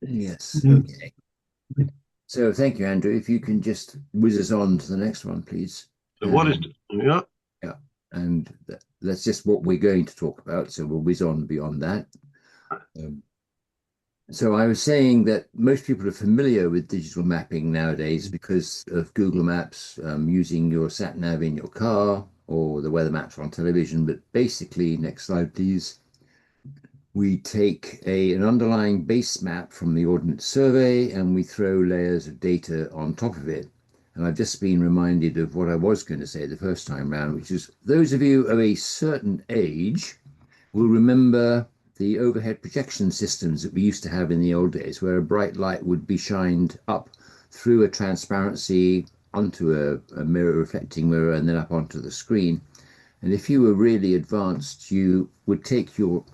Yes. Mhm. Okay. So thank you, Andrew. If you can just whiz us on to the next one, please. So what is, yeah, Yeah, and that's just what we're going to talk about. So we'll whiz on beyond that. Um, so I was saying that most people are familiar with digital mapping nowadays because of Google Maps, using your sat nav in your car or the weather maps on television. But basically, next slide, please. We take an underlying base map from the Ordnance Survey and we throw layers of data on top of it. And I've just been reminded of what I was going to say the first time round, which is those of you of a certain age will remember the overhead projection systems that we used to have in the old days, where a bright light would be shined up through a transparency onto a mirror, reflecting mirror, and then up onto the screen. And if you were really advanced, you would take your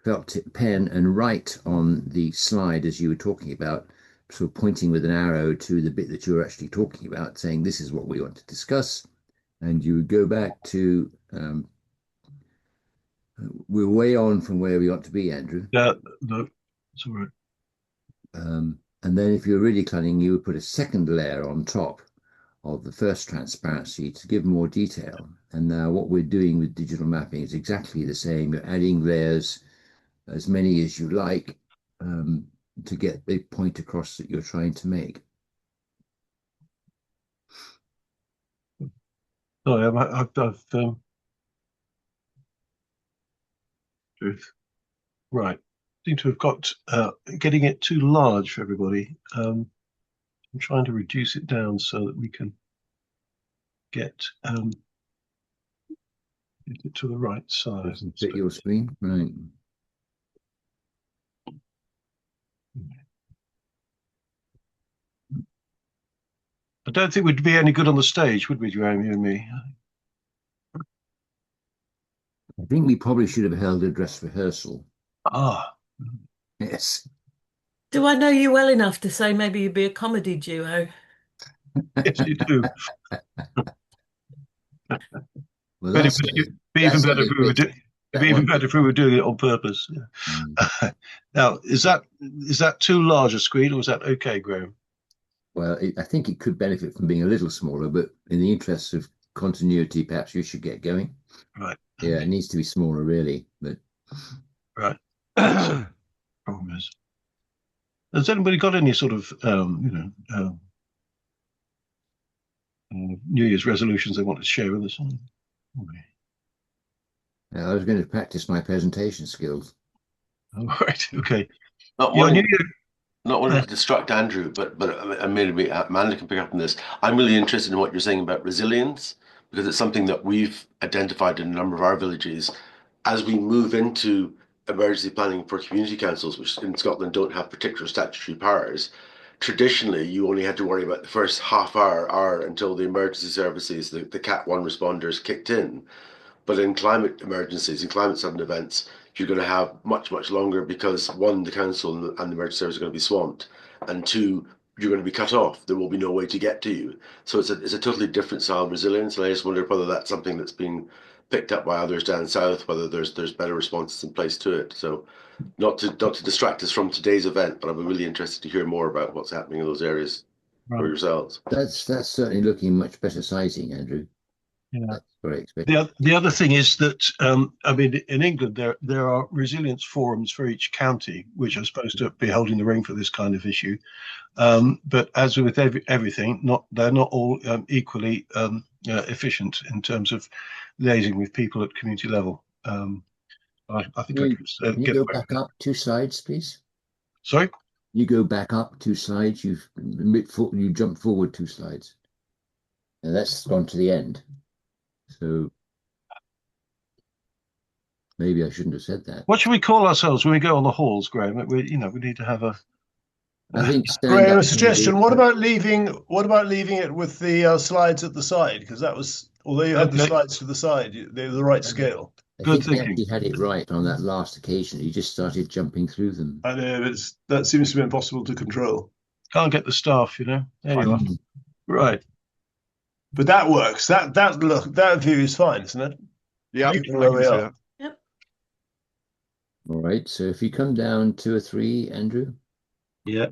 felt tip pen and write on the slide as you were talking about, sort of pointing with an arrow to the bit that you were actually talking about, saying this is what we want to discuss. And you would go back to, we're way on from where we want to be, Andrew. yeah, no, it's all right. And then if you're really cunning, you would put a second layer on top of the first transparency to give more detail. And now what we're doing with digital mapping is exactly the same. You're adding layers, as many as you like, um, to get the point across that you're trying to make. Sorry, right. Seem to have got getting it too large for everybody. I'm trying to reduce it down so that we can get get it to the right size. Doesn't fit your screen, right? I don't think we'd be any good on the stage, would we, Jeremy, you and me? I think we probably should have held a dress rehearsal. Ah, Yes. Do I know you well enough to say maybe you'd be a comedy duo? yes, you do. Well, But it that's would be even that's better certainly if we were fits doing. It'd that be even one. better if we were doing it on purpose. Mm. Yeah. Now, is that too large a screen, or is that okay, Graham? Well, I think it could benefit from being a little smaller, but in the interest of continuity, perhaps you should get going. Right. Yeah, it needs to be smaller, really. But Right. So, problem is, has anybody got any sort of New Year's resolutions they want to share with us? I was going to practice my presentation skills. All right. Okay. Not Yeah, New wanting, Year. not wanting Uh, to distract Andrew, but maybe Amanda can pick up on this. I'm really interested in what you're saying about resilience because it's something that we've identified in a number of our villages as we move into emergency planning for community councils, which in Scotland don't have particular statutory powers. Traditionally, you only had to worry about the first hour until the emergency services, the Cat 1 responders kicked in. But in climate emergencies and climate sudden events, you're going to have much, much longer because one, the council and the emergency service are going to be swamped, and two, you're going to be cut off. There will be no way to get to you. So it's a totally different style of resilience. And I just wonder whether that's something that's been picked up by others down south, whether there's better responses in place to it. So not to distract us from today's event, but I'd be really interested to hear more about what's happening in those areas for right. yourselves. That's certainly looking much better sizing, Andrew. Yeah. That's what I expected. The other thing is that I mean, in England there are resilience forums for each county, which are supposed to be holding the ring for this kind of issue. But as with everything, they're not all equally efficient in terms of liaising with people at community level. I think I could Can you get go away back with it. up 2 slides, please? Sorry. You go back up 2 slides. You jump forward 2 slides, and that's gone to the end. So maybe I shouldn't have said that. What should we call ourselves when we go on the halls, Graham? We need to have a. I think stand Graham, up a comedy. suggestion. What about leaving it with the slides at the side? Because that was, although you had the Okay. slides to the side, they were the right scale. I Good think I thinking. actually had it right on that last occasion. You just started jumping through them. I know that seems to be impossible to control, Can't get the staff, you know. There you are. Mm. Right. but that works. That view is fine, isn't it? Yeah, I Given where can we see are. that. Yep. All right. So if you come down 2 or 3, Andrew. Yeah.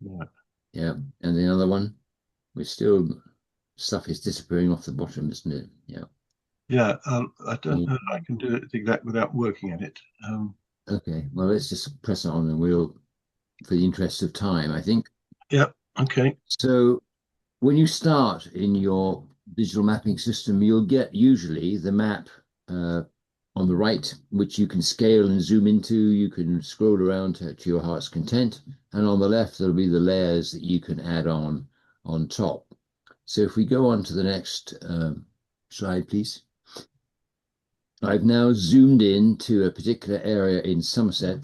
Yeah. Yeah, and the other one, we're still, stuff is disappearing off the bottom, isn't it? Yeah. Yeah. I don't know if I can do it that without working at it. Okay, well, let's just press on and we'll, for the interest of time, I think. Yeah. Okay. So when you start in your digital mapping system, you'll get usually the map on the right, which you can scale and zoom into. You can scroll around to your heart's content. And on the left, there'll be the layers that you can add on top. So if we go on to the next slide, please. I've now zoomed in to a particular area in Somerset,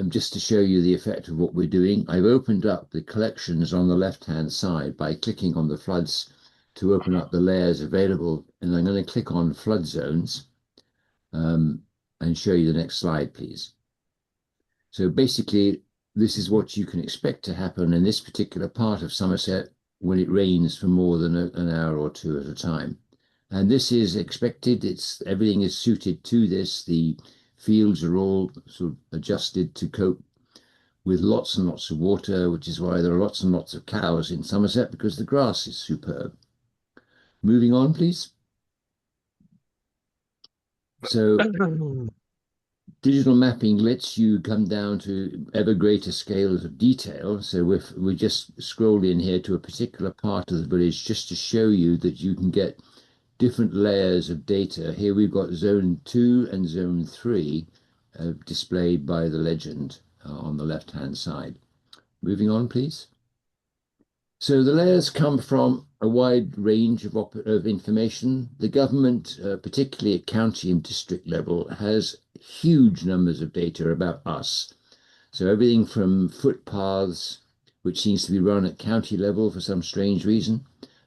just to show you the effect of what we're doing. I've opened up the collections on the left-hand side by clicking on the floods to open up the layers available. And I'm going to click on flood zones and show you the next slide, please. So basically, this is what you can expect to happen in this particular part of Somerset when it rains for more than an hour or two at a time. And this is expected. Everything is suited to this. The fields are all sort of adjusted to cope with lots and lots of water, which is why there are lots and lots of cows in Somerset, because the grass is superb. Moving on, please. So digital mapping lets you come down to ever greater scales of detail. So we just scrolled in here to a particular part of the village just to show you that you can get different layers of data. Here we've got zone 2 and zone 3 displayed by the legend on the left-hand side. Moving on, please. So the layers come from a wide range of information. The government, particularly at county and district level, has huge numbers of data about us. So everything from footpaths, which seems to be run at county level for some strange reason,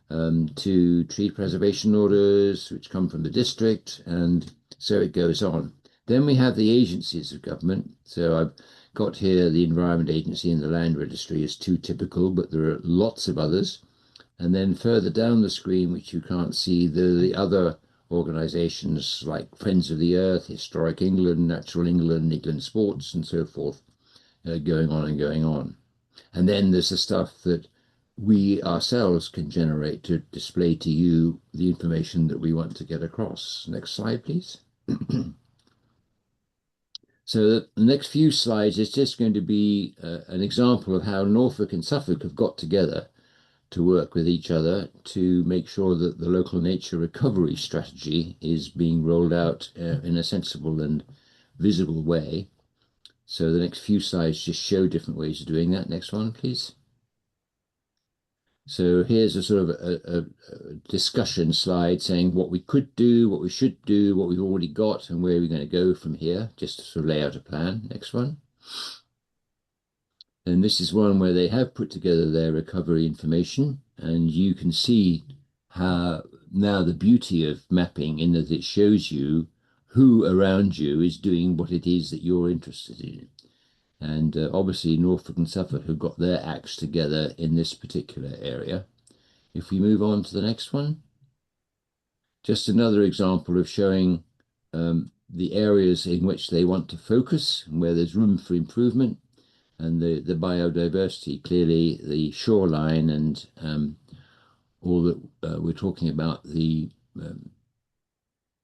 to tree preservation orders, which come from the district, and so it goes on. Then we have the agencies of government. So I've got here the Environment Agency and the Land Registry as two typical, but there are lots of others. And then further down the screen, which you can't see, the other organisations like Friends of the Earth, Historic England, Natural England, England Sports, and so forth, going on and going on. And then there's the stuff that we ourselves can generate to display to you the information that we want to get across. Next slide, please. So the next few slides is just going to be an example of how Norfolk and Suffolk have got together to work with each other to make sure that the local nature recovery strategy is being rolled out in a sensible and visible way. So the next few slides just show different ways of doing that. Next one, please. So here's a sort of a discussion slide saying what we could do, what we should do, what we've already got, and where we're going to go from here, just to sort of lay out a plan. Next one. And this is one where they have put together their recovery information, and you can see how now the beauty of mapping in that it shows you who around you is doing what it is that you're interested in. And obviously Norfolk and Suffolk have got their acts together in this particular area. If we move on to the next one, just another example of showing the areas in which they want to focus and where there's room for improvement, and the biodiversity, clearly the shoreline and all that we're talking about, the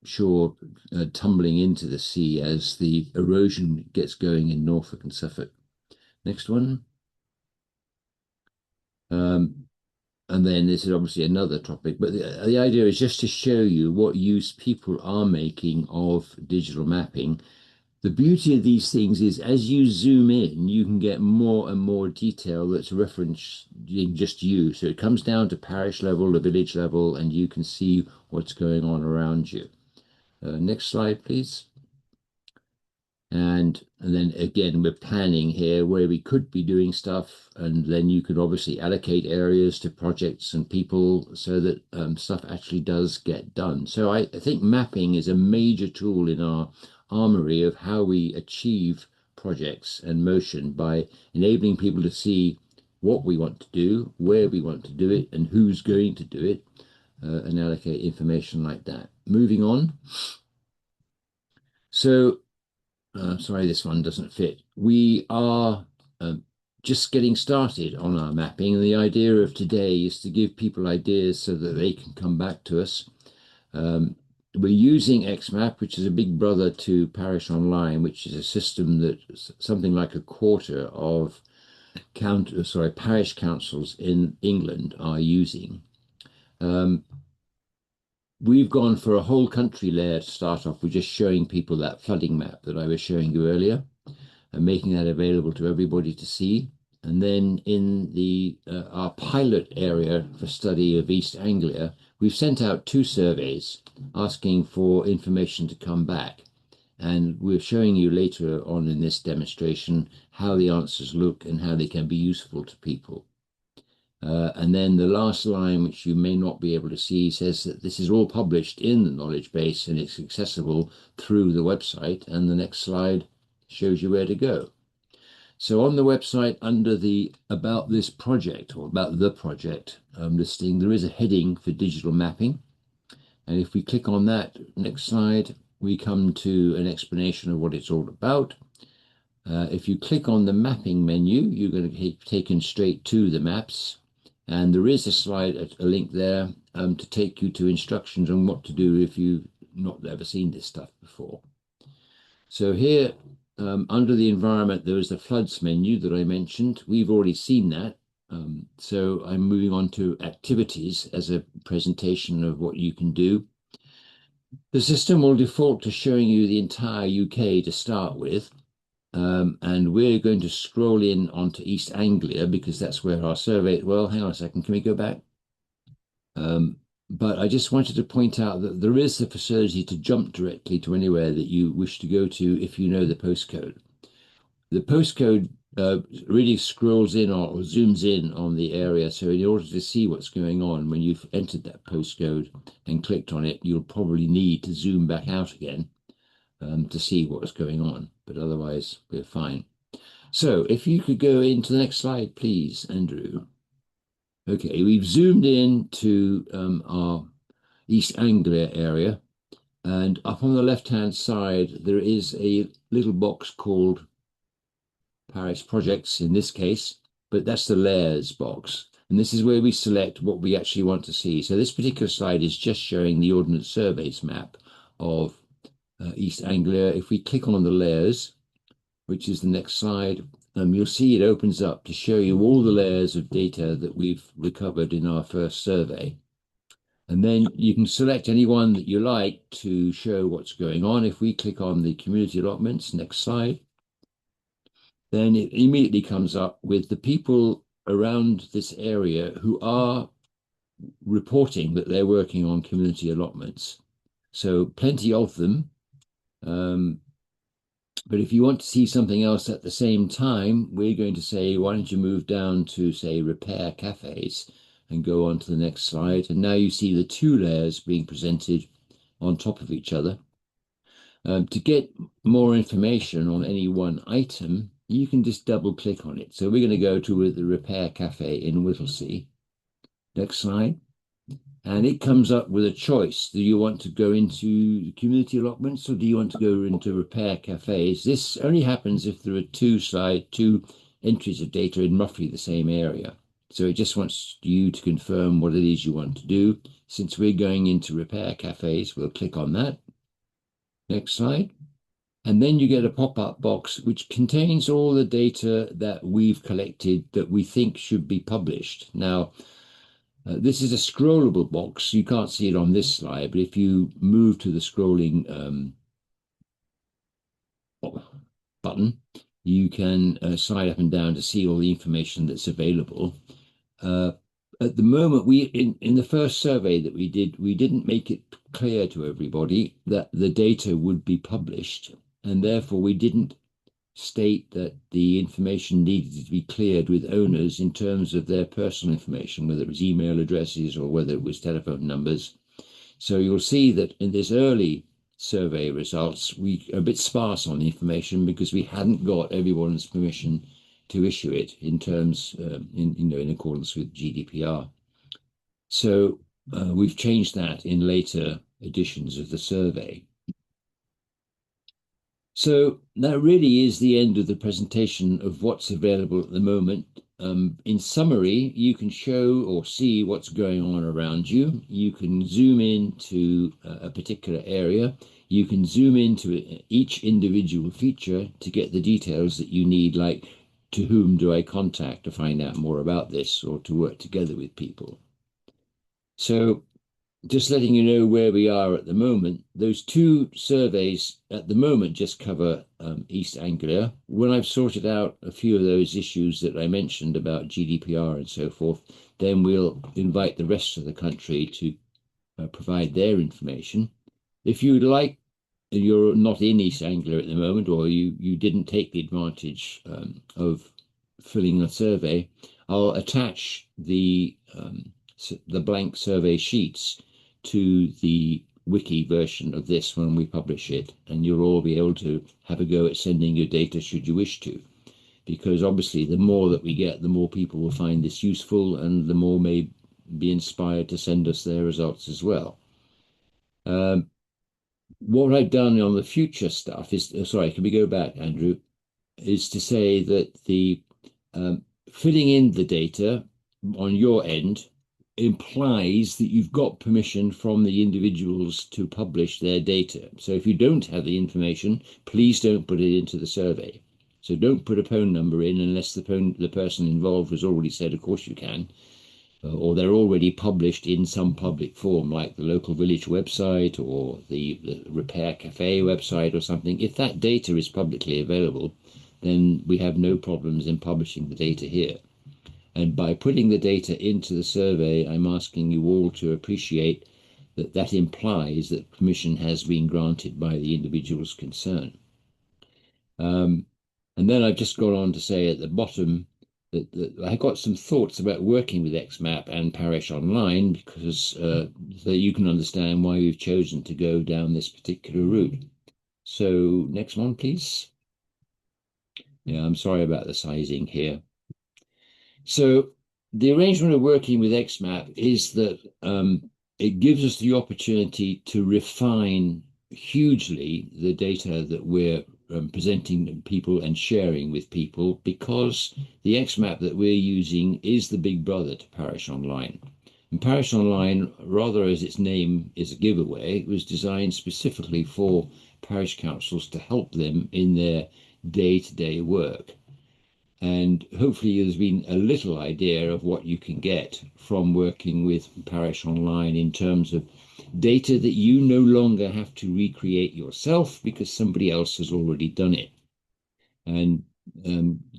shore tumbling into the sea as the erosion gets going in Norfolk and Suffolk. Next one. And then this is obviously another topic, but the idea is just to show you what use people are making of digital mapping. The beauty of these things is as you zoom in, you can get more and more detail that's referencing just you. So it comes down to parish level, the village level, and you can see what's going on around you. Next slide, please. And then again, we're planning here where we could be doing stuff, and then you could obviously allocate areas to projects and people so that stuff actually does get done. So I think mapping is a major tool in our armory of how we achieve projects and motion by enabling people to see what we want to do, where we want to do it, and who's going to do it, and allocate information like that. Moving on. So sorry, this one doesn't fit. We are just getting started on our mapping, and the idea of today is to give people ideas so that they can come back to us. We're using XMAP, which is a big brother to Parish Online, which is a system that something like a quarter of parish councils in England are using. We've gone for a whole country layer to start off with, just showing people that flooding map that I was showing you earlier and making that available to everybody to see. And then in the our pilot area for study of East Anglia, we've sent out 2 surveys asking for information to come back. And we're showing you later on in this demonstration how the answers look and how they can be useful to people. And then the last line, which you may not be able to see, says that this is all published in the knowledge base and it's accessible through the website. And the next slide shows you where to go. So on the website, under the About This Project or About the Project listing, there is a heading for digital mapping. And if we click on that, next slide, we come to an explanation of what it's all about. If you click on the mapping menu, you're going to be taken straight to the maps. And there is a slide, a link there to take you to instructions on what to do if you've not ever seen this stuff before. So here, under the environment, there is the floods menu that I mentioned. We've already seen that. So I'm moving on to activities as a presentation of what you can do. The system will default to showing you the entire UK to start with. And we're going to scroll in onto East Anglia because that's where our survey, well, hang on a second, can we go back? But I just wanted to point out that there is the facility to jump directly to anywhere that you wish to go to if you know the postcode. The postcode really scrolls in or zooms in on the area. So in order to see what's going on, when you've entered that postcode and clicked on it, you'll probably need to zoom back out again to see what's going on, but otherwise we're fine. So if you could go into the next slide, please, Andrew. Okay, we've zoomed in to our East Anglia area, and up on the left-hand side, there is a little box called Parish Projects in this case, but that's the layers box. And this is where we select what we actually want to see. So this particular slide is just showing the Ordnance Surveys map of East Anglia. If we click on the layers, which is the next slide, you'll see it opens up to show you all the layers of data that we've recovered in our first survey. And then you can select any one that you like to show what's going on. If we click on the community allotments, next slide, then it immediately comes up with the people around this area who are reporting that they're working on community allotments. So plenty of them. But if you want to see something else at the same time, we're going to say, why don't you move down to, say, repair cafes and go on to the next slide. And now you see the 2 layers being presented on top of each other. To get more information on any one item, you can just double click on it. So we're going to go to the repair cafe in Whittlesea. Next slide. And it comes up with a choice. Do you want to go into community allotments or do you want to go into repair cafes? This only happens if there are 2 entries of data in roughly the same area. So it just wants you to confirm what it is you want to do. Since we're going into repair cafes, we'll click on that. Next slide. And then you get a pop-up box which contains all the data that we've collected that we think should be published. Now, this is a scrollable box. You can't see it on this slide, but if you move to the scrolling button, you can slide up and down to see all the information that's available. At the moment, in the first survey that we did, we didn't make it clear to everybody that the data would be published, and therefore we didn't state that the information needed to be cleared with owners in terms of their personal information, whether it was email addresses or whether it was telephone numbers. So you'll see that in this early survey results, we are a bit sparse on the information because we hadn't got everyone's permission to issue it in terms, in accordance with GDPR. So we've changed that in later editions of the survey. So that really is the end of the presentation of what's available at the moment. In summary, you can show or see what's going on around you. You can zoom in to a particular area. You can zoom into each individual feature to get the details that you need, like to whom do I contact to find out more about this or to work together with people. So just letting you know where we are at the moment, those two surveys at the moment just cover East Anglia. When I've sorted out a few of those issues that I mentioned about GDPR and so forth, then we'll invite the rest of the country to provide their information. If you'd like, you're not in East Anglia at the moment, or you didn't take the advantage of filling a survey, I'll attach the blank survey sheets to the wiki version of this when we publish it, and you'll all be able to have a go at sending your data should you wish to, because obviously the more that we get, the more people will find this useful and the more may be inspired to send us their results as well. What I've done on the future stuff is, sorry, can we go back, Andrew, is to say that the filling in the data on your end implies that you've got permission from the individuals to publish their data. So if you don't have the information, please don't put it into the survey. So don't put a phone number in unless the person involved has already said, of course you can, or they're already published in some public form, like the local village website or the Repair Cafe website or something. If that data is publicly available, then we have no problems in publishing the data here. And by putting the data into the survey, I'm asking you all to appreciate that that implies that permission has been granted by the individuals concerned. And then I've just gone on to say at the bottom that I got some thoughts about working with XMAP and Parish Online, because so you can understand why we've chosen to go down this particular route. So next one, please. Yeah, I'm sorry about the sizing here. So the arrangement of working with XMAP is that it gives us the opportunity to refine hugely the data that we're presenting to people and sharing with people, because the XMAP that we're using is the big brother to Parish Online. And Parish Online, rather as its name is a giveaway, was designed specifically for parish councils to help them in their day-to-day work. And hopefully there's been a little idea of what you can get from working with Parish Online in terms of data that you no longer have to recreate yourself because somebody else has already done it. And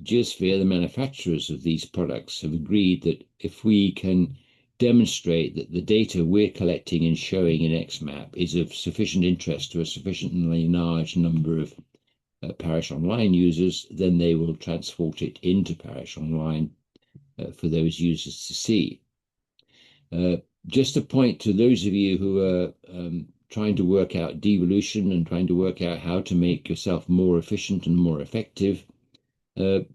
Geosphere, the manufacturers of these products, have agreed that if we can demonstrate that the data we're collecting and showing in XMAP is of sufficient interest to a sufficiently large number of Parish Online users, then they will transport it into Parish Online for those users to see. Just a point to those of you who are trying to work out devolution and trying to work out how to make yourself more efficient and more effective. There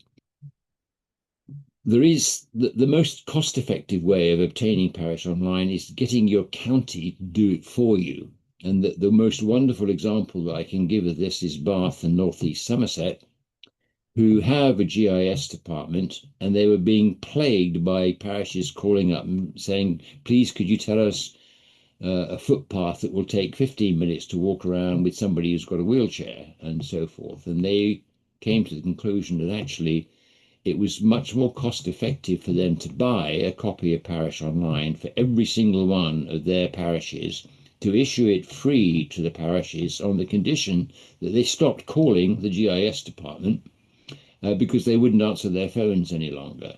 is the most cost-effective way of obtaining Parish Online is getting your county to do it for you. And the most wonderful example that I can give of this is Bath and North East Somerset, who have a GIS department, and they were being plagued by parishes calling up and saying, please, could you tell us a footpath that will take 15 minutes to walk around with somebody who's got a wheelchair and so forth. And they came to the conclusion that actually it was much more cost effective for them to buy a copy of Parish Online for every single one of their parishes, to issue it free to the parishes on the condition that they stopped calling the GIS department because they wouldn't answer their phones any longer.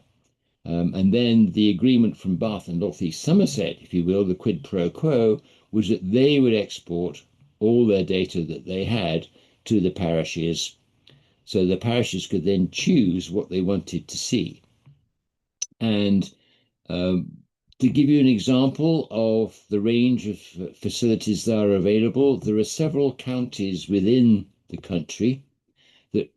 And then the agreement from Bath and North East Somerset, if you will, the quid pro quo, was that they would export all their data that they had to the parishes, so the parishes could then choose what they wanted to see. And to give you an example of the range of facilities that are available, there are several counties within the country that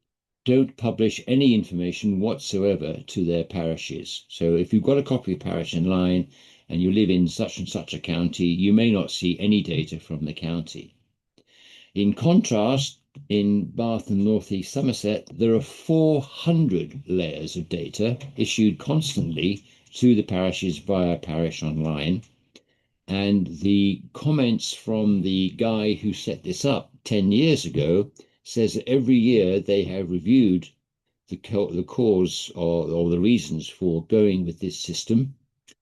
don't publish any information whatsoever to their parishes. So if you've got a copy of Parish Online and you live in such and such a county, you may not see any data from the county. In contrast, in Bath and North East Somerset, there are 400 layers of data issued constantly to the parishes via Parish Online. And the comments from the guy who set this up 10 years ago says that every year they have reviewed the cause or the reasons for going with this system.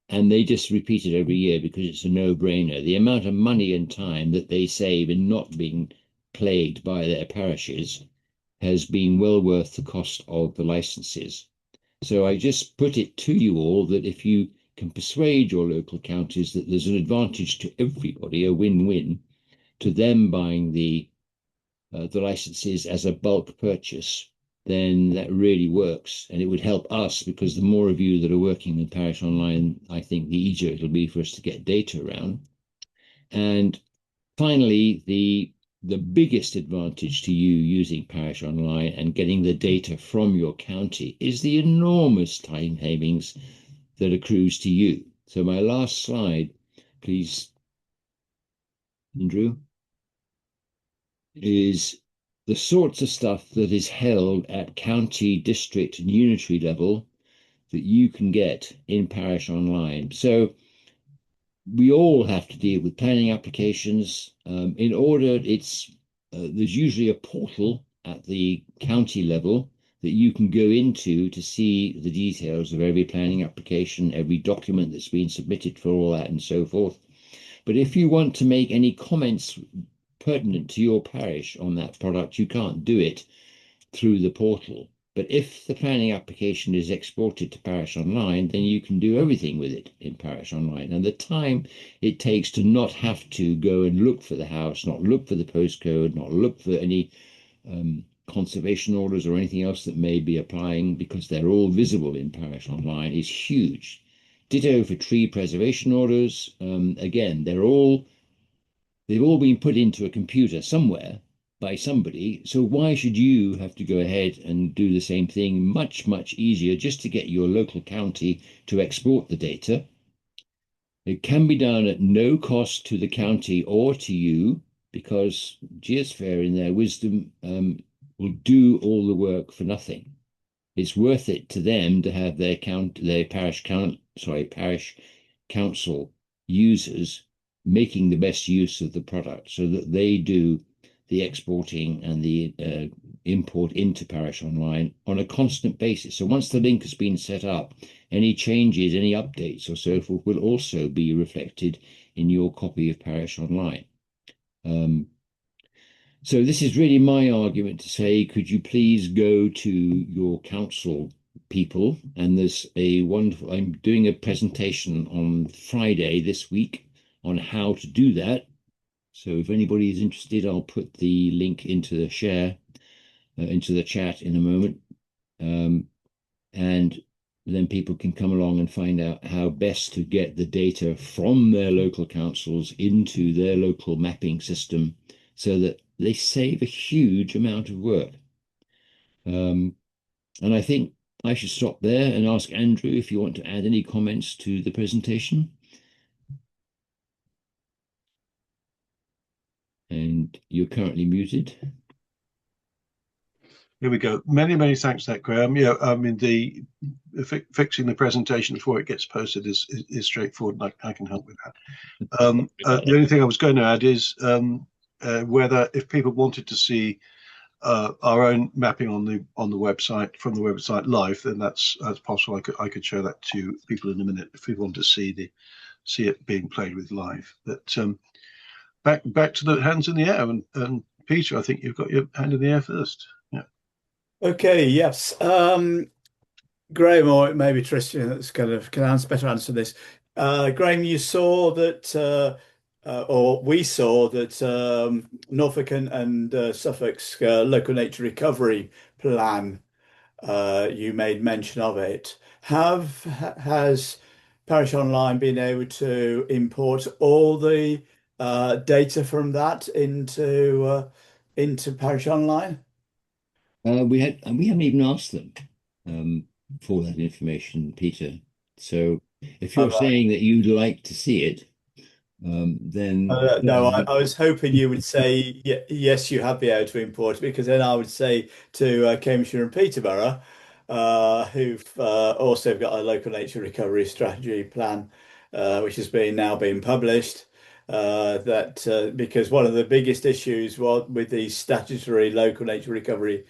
And they just repeat it every year because it's a no-brainer. The amount of money and time that they save in not being plagued by their parishes has been well worth the cost of the licenses. So I just put it to you all that if you can persuade your local counties that there's an advantage to everybody, a win-win, to them buying the licenses as a bulk purchase, then that really works. And it would help us because the more of you that are working in Parish Online, I think the easier it'll be for us to get data around. And finally, the biggest advantage to you using Parish Online and getting the data from your county is the enormous time savings that accrues to you. So my last slide, please, Andrew, is the sorts of stuff that is held at county, district, and unitary level that you can get in Parish Online. So we all have to deal with planning applications. In order, there's usually a portal at the county level that you can go into to see the details of every planning application, every document that's been submitted for all that and so forth. But if you want to make any comments pertinent to your parish on that product, you can't do it through the portal. But if the planning application is exported to Parish Online, then you can do everything with it in Parish Online. And the time it takes to not have to go and look for the house, not look for the postcode, not look for any conservation orders or anything else that may be applying, because they're all visible in Parish Online, is huge. Ditto for tree preservation orders. Again, they've all been put into a computer somewhere by somebody. So why should you have to go ahead and do the same thing? Much, much easier just to get your local county to export the data. It can be done at no cost to the county or to you, because Geosphere, in their wisdom, will do all the work for nothing. It's worth it to them to have their parish council users making the best use of the product so that they do the exporting and the import into Parish Online on a constant basis. So once the link has been set up, any changes, any updates or so forth will also be reflected in your copy of Parish Online. So this is really my argument to say, could you please go to your council people? And there's I'm doing a presentation on Friday this week on how to do that. So if anybody is interested, I'll put the link into the into the chat in a moment. And then people can come along and find out how best to get the data from their local councils into their local mapping system so that they save a huge amount of work. And I think I should stop there and ask Andrew if you want to add any comments to the presentation. And you're currently muted. Here we go. Many, many thanks for that, Graham. Yeah, I mean, fixing the presentation before it gets posted is straightforward, and I can help with that. The only thing I was going to add is whether if people wanted to see our own mapping on the website from the website live, then that's possible. I could show that to people in a minute if we want to see it being played with live. But back to the hands in the air, and Peter, I think you've got your hand in the air first. Yeah. Okay. Yes. Graham, or maybe Tristan, that's kind of can better answer this. Graham, you saw that, or we saw that Norfolk and Suffolk's local nature recovery plan. You made mention of it. Has Parish Online been able to import all the data from that into Parish Online? We haven't even asked them for that information, Peter. So if you're saying that you'd like to see it, then No, I was hoping you would say yes, you have been able to import it, because then I would say to Cambridgeshire and Peterborough, who've also got a local nature recovery strategy plan, which has been now being published, that because one of the biggest issues with these statutory local nature recovery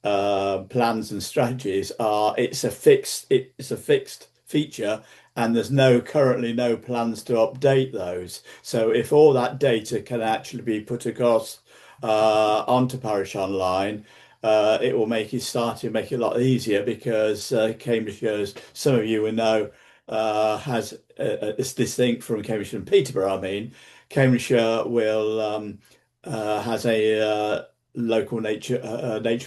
plans and strategies are it's a fixed feature, and there's currently no plans to update those. So if all that data can actually be put across onto Parish Online, it will make it a lot easier, because Cambridgeshire, as some of you will know, has it's distinct from Cambridgeshire and Peterborough. I mean, Cambridgeshire will has a local nature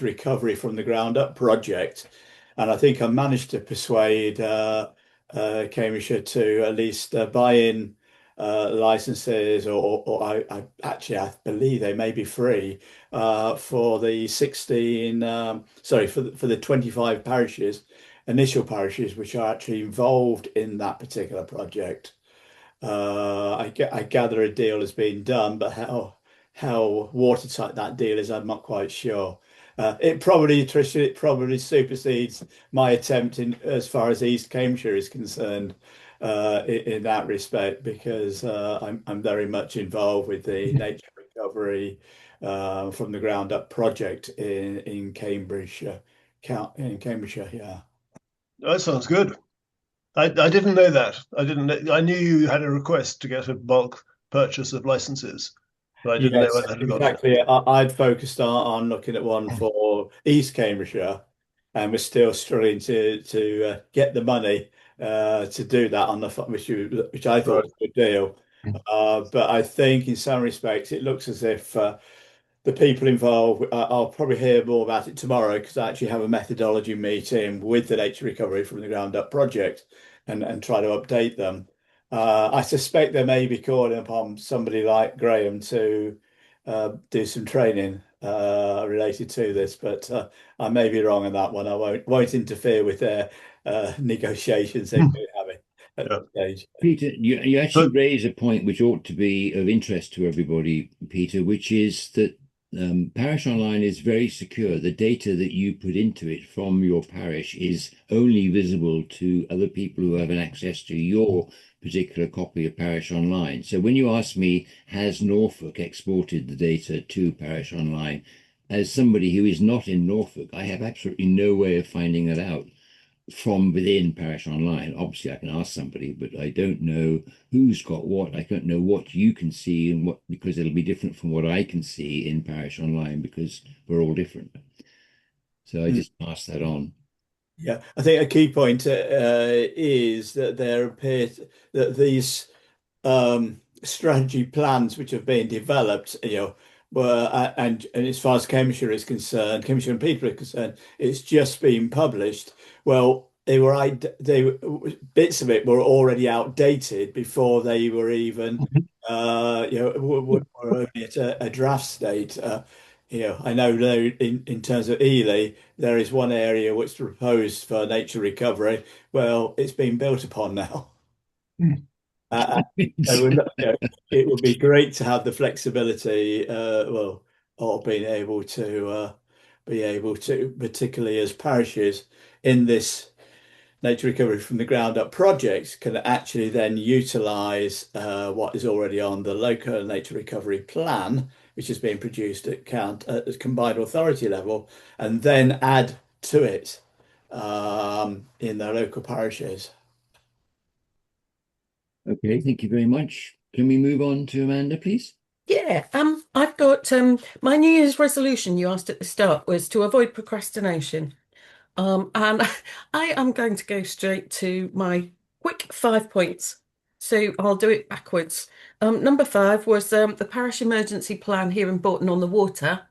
recovery from the ground up project, and I think I managed to persuade Cambridgeshire to at least buy in licenses, or I believe they may be free for the 16 sorry, for the 25 initial parishes which are actually involved in that particular project. I gather a deal has been done, but how watertight that deal is, I'm not quite sure. Tricia, it probably supersedes my attempt in as far as East Cambridgeshire is concerned, in that respect, because I'm very much involved with the nature recovery from the ground up project in Cambridgeshire, yeah. That sounds good. I didn't know that. I knew you had a request to get a bulk purchase of licenses, but I didn't know Yes, whether to got it. exactly. I'd focused on looking at one for East Cambridgeshire, and we're still struggling to get the money to do that on which I thought Right. was a good deal. But I think in some respects it looks as if the people involved, I'll probably hear more about it tomorrow, because I actually have a methodology meeting with the Nature Recovery from the Ground Up project, and try to update them. I suspect they may be calling upon somebody like Graham to do some training related to this, but I may be wrong on that one. I won't interfere with their negotiations they've been having at Yeah. this stage. Peter, you actually But raise a point which ought to be of interest to everybody, Peter, which is that Parish Online is very secure. The data that you put into it from your parish is only visible to other people who have an access to your particular copy of Parish Online. So when you ask me, has Norfolk exported the data to Parish Online, as somebody who is not in Norfolk, I have absolutely no way of finding that out from within Parish Online. Obviously, I can ask somebody, but I don't know who's got what. I don't know what you can see, and what, because it'll be different from what I can see in Parish Online, because we're all different. So I just pass that on. Yeah, I think a key point is that there appears that these strategy plans which have been developed, were and as far as Cambridgeshire is concerned, Cambridgeshire and people are concerned, it's just been published. Well, bits of it were already outdated before they were even, were only at a draft state. I know there in terms of Ely, there is one area which is proposed for nature recovery. Well, it's been built upon now. So it would be great to have the flexibility, or being able to, particularly as parishes in this nature recovery from the ground up projects, can actually then utilise what is already on the local nature recovery plan, which is being produced at combined authority level, and then add to it in their local parishes. Okay, thank you very much. Can we move on to Amanda, please? Yeah, I've got my New Year's resolution you asked at the start was to avoid procrastination. And I am going to go straight to my quick 5 points. So I'll do it backwards. Number 5 was the parish emergency plan here in Bourton on the Water.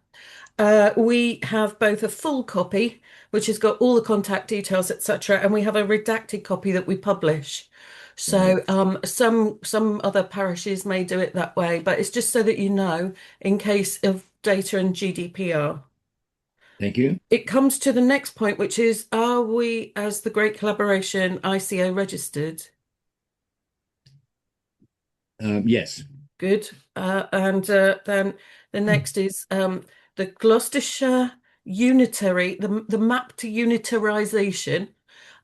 We have both a full copy, which has got all the contact details, etc., and we have a redacted copy that we publish. So some other parishes may do it that way, but it's just so that you know, in case of data and GDPR. Thank you. It comes to the next point, which is, are we, as the Great Collaboration, ICO registered? Yes. Good. And then the next is the Gloucestershire unitary, the map to unitarisation.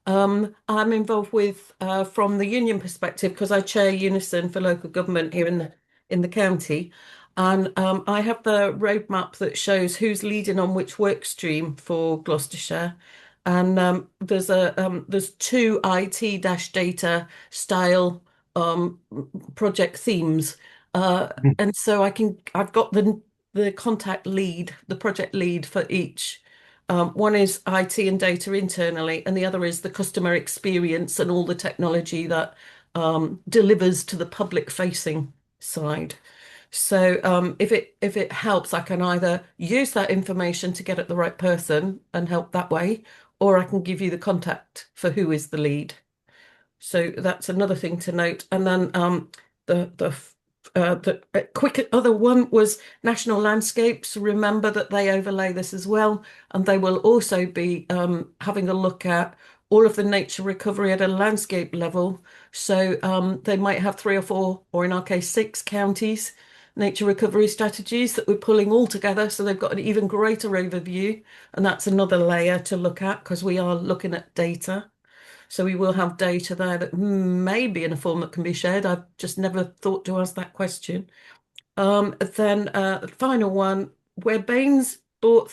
I'm involved with from the union perspective because I chair Unison for local government here in the county, and I have the roadmap that shows who's leading on which work stream for Gloucestershire. And there's two IT-data style project themes, and so I've got the contact lead, the project lead for each. One is IT and data internally, and the other is the customer experience and all the technology that delivers to the public facing side. So if it helps, I can either use that information to get at the right person and help that way, or I can give you the contact for who is the lead. So that's another thing to note. And then the quick other one was national landscapes. Remember that they overlay this as well, and they will also be having a look at all of the nature recovery at a landscape level. So they might have 3 or 4, or in our case 6 counties nature recovery strategies that we're pulling all together, so they've got an even greater overview, and that's another layer to look at because we are looking at data. So we will have data there that may be in a form that can be shared. I've just never thought to ask that question. Then the final one, where Baines bought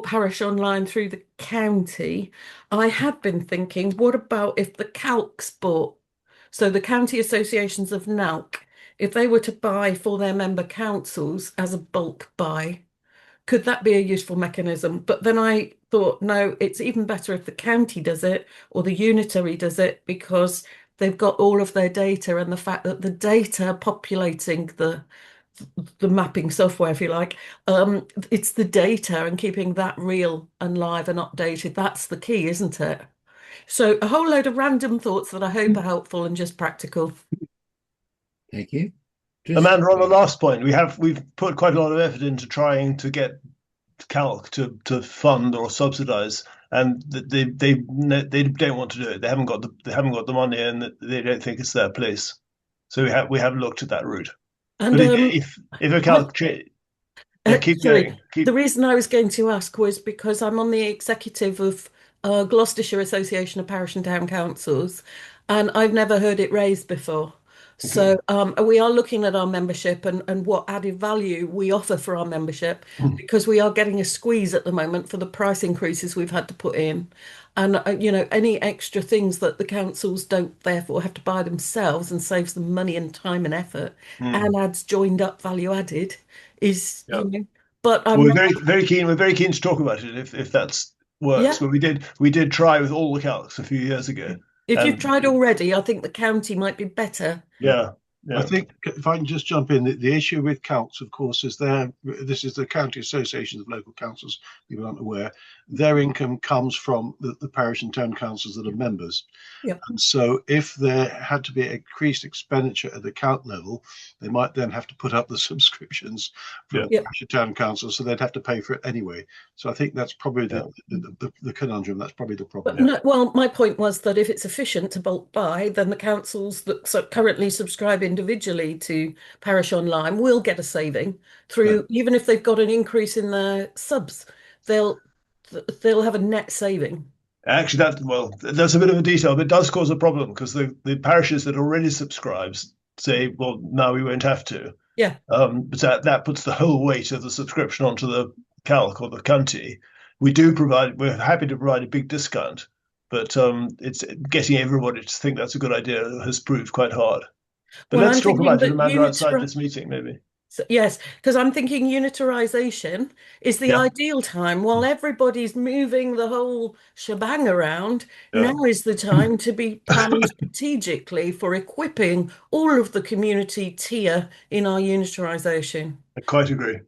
parish online through the county, I had been thinking, what about if the Calcs bought? So the county associations of NALC, if they were to buy for their member councils as a bulk buy, could that be a useful mechanism? But then I thought, no, it's even better if the county does it or the unitary does it, because they've got all of their data, and the fact that the data populating the mapping software, if you like, it's the data and keeping that real and live and updated. That's the key, isn't it? So a whole load of random thoughts that I hope are helpful and just practical. Thank you. Amanda, on the last point, we've put quite a lot of effort into trying to get Calc to fund or subsidise, and they don't want to do it. They haven't got the money, and they don't think it's their place. So we have looked at that route. And but if a Calc, keep going. The reason I was going to ask was because I'm on the executive of Gloucestershire Association of Parish and Town Councils, and I've never heard it raised before. So we are looking at our membership and what added value we offer for our membership, because we are getting a squeeze at the moment for the price increases we've had to put in. And, any extra things that the councils don't therefore have to buy themselves and saves them money and time and effort and adds joined up value added is, but we're very keen. We're very keen to talk about it if that's works. But we did try with all the Calcs a few years ago. If you've tried already, I think the county might be better. Yeah. I think if I can just jump in, the issue with Calcs, of course, is this is the County Associations of Local Councils, people aren't aware, their income comes from the parish and town councils that are members. Yep. And so if there had to be increased expenditure at the count level, they might then have to put up the subscriptions for the parish and town councils, so they'd have to pay for it anyway. So I think that's probably the conundrum, that's probably the problem. Well, my point was that if it's efficient to bulk buy, then the councils that currently subscribe individually to Parish Online will get a saving through, even if they've got an increase in their subs, they'll have a net saving. Actually, that's a bit of a detail, but it does cause a problem because the parishes that already subscribe say, well, now we won't have to. Yeah. But that puts the whole weight of the subscription onto the Calc or the county. We're happy to provide a big discount, but it's getting everybody to think that's a good idea has proved quite hard. But let's talk about it, Amanda, outside this meeting, maybe. So, yes, because I'm thinking unitarisation is the ideal time while everybody's moving the whole shebang around. Now is the time to be planning strategically for equipping all of the community tier in our unitarisation. I quite agree.